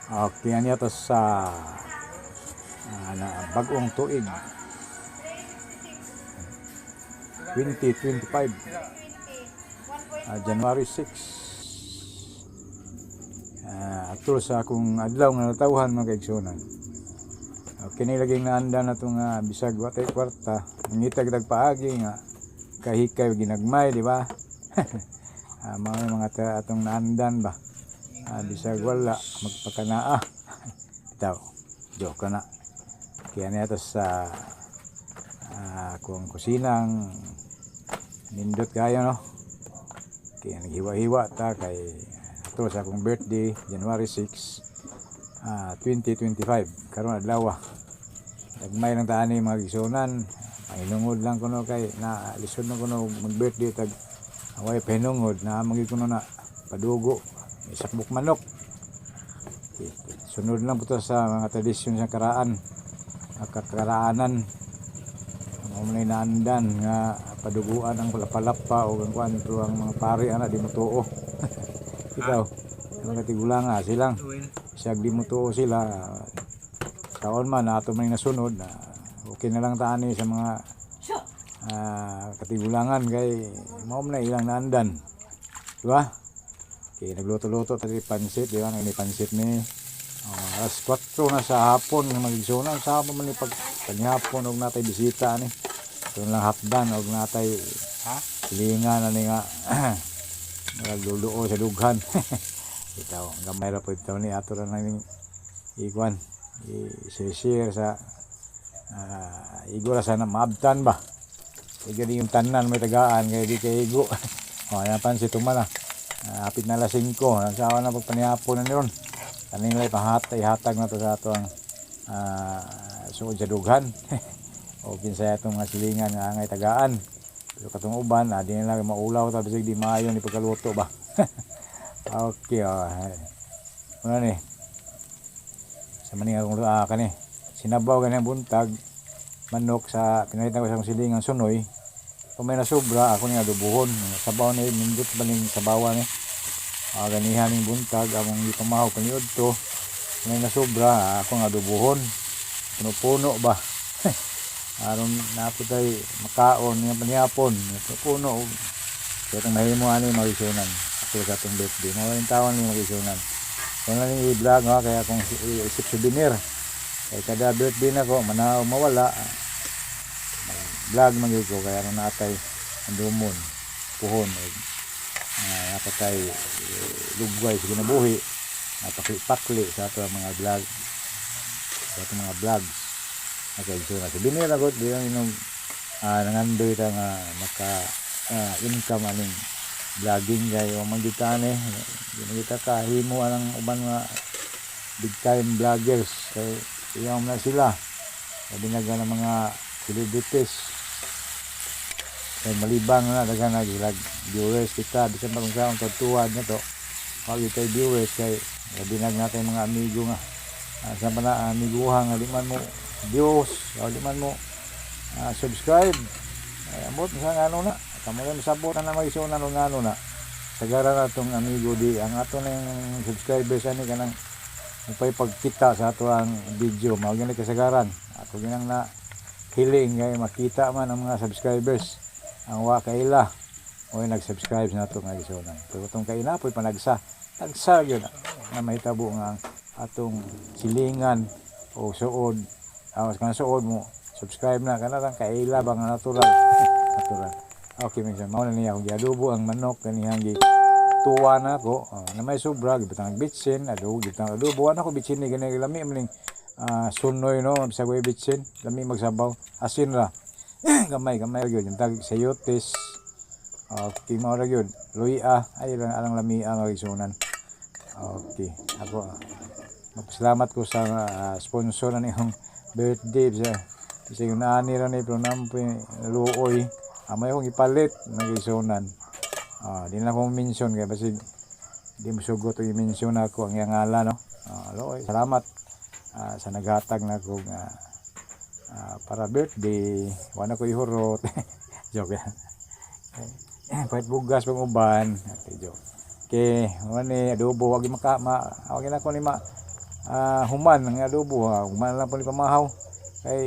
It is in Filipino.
Okay, ano to sa bagong tuig 2025, January 6. Atul sa akong adlaw nga natawhan mga kaigsunan. Okay, nilaging naanda na itong bisag watay kwarta. Ngitag paagi nga kahikay ginagmay, di ba? mga atong naandan ba? Bisag wala magpakanaa. Itaw, joke na. Kaya niya ito sa kung kusinang nindot kayo, no? Kaya naghiwa-hiwa ta kay ito sa akong birthday January 6, 2025 karon adlaw. Nagmay lang taan ni mga gisunan, pahinungod lang kuno kay na lisod na kuno mag birthday tag away pahinungod na magi kuno na padugo isakbuk manok. Okay. Sunod lang po sa mga tradisyon sa karaanan may naandan nga paduguan ang palapalapa o ang kwanto ang mga pari ana di mo tuo. Ikaw mga tigulang silang siya di mo tuo sila taon man ato may nasunod okay na lang taani sa mga katigulangan kay mao na ilang naandan, di ba? Okay, nagluto-luto tadi pansit, di ba? May pansit ni alas 4 na sa hapon ng magigsunan sa hapon man pag kanyapon og natay bisita ni ito lang hapdan og natay silingan na ni nga nagluluo sa dughan. Itaw gamay ra po itaw ni ato ra nang iguan i-share sa igora sana maabtan ba igani yung tanan may tagaan kay di kay igo. Yan pansit tumala apit na alas 5 nagsawa na pagpanihapon na niron kaninlay pahatag na to sa ato ang suod sa dughan. O kinsay atong mga silingan nga angay tagaan pero katong uban di nila maulaw ta bisag di maayo ni pagkaluto ba. Okay, ano ni sa maning akong kani sinabaw ganang buntag manok sa pinalitan ko sa akong silingan sunoy kung may nasobra ako ni adobuhon sabaw ni nindot baling sabawan ni ganihan ning buntag among ipamahaw kaniud to may nasobra ako nga adobuhon puno-puno ba. Aron naputay makaon niya panihapon puno kaya itong mahimo ani magisunan ako sa itong birthday mawaling taon ni magisunan kung lang yung i-vlog kaya kung isip souvenir kaya kada birthday na ko manaw mawala vlog magiging ko kaya nung natay ang dumon puhon napatay lugway sa ginabuhi napakli-pakli sa ito mga vlog sa ito mga vlogs. Okay, so na souvenir ako di lang inom nangandoy ta nga maka income aning vlogging kay o magitane di kita kahimo ang uban nga big time vloggers kay iyaw na sila binaga ng mga celebrities kay malibang na daga nag viewers kita bisan pa kung saan tutuwad na to pag itay viewers kay binag natin mga amigo nga sa pana amiguha nga di man mo Diyos o di man mo subscribe amot sa ano na kamo lang sabot na magisunan ng ano na sagara na itong amigo di ang ato na yung subscribers ani kanang upay pagkita sa ato ang video mao gyud kasagaran ako ginang na hiling kay makita man ang mga subscribers ang wa kaila o nag-subscribe na ato nga gisunan pero itong kaila po'y panagsa gyud na mahitabo nga atong silingan o suod awas kana suod mo subscribe na kana lang kaila bang natural. Okay minsan mao na niya kung giadobo ang manok kaniyang gi tuwa na ko na may sobra gibutang bitsin gibutang adobo ko bitsin ni gani lami maning sunoy no bisag way bitsin lami magsabaw asin ra gamay gyud yung tag sayotes. Okay mao ra gyud luya ay lang alang lami ang magisunan. Okay ako magpasalamat ko sa sponsor na niyong birthday sa yung naani ra ni pero nampo luoy may akong ipalit magisunan di na akong mention kaya basig di mo sugot o i-mention ako ang iyang ngalan no. Luoy salamat sa naghatag na ko para birthday wala ko ihurot. Joke yan pahit bugas pang uban. Okay joke okay wani adobo wag na ko ni human ang adobo ha, human lang po ni pamahaw. Kay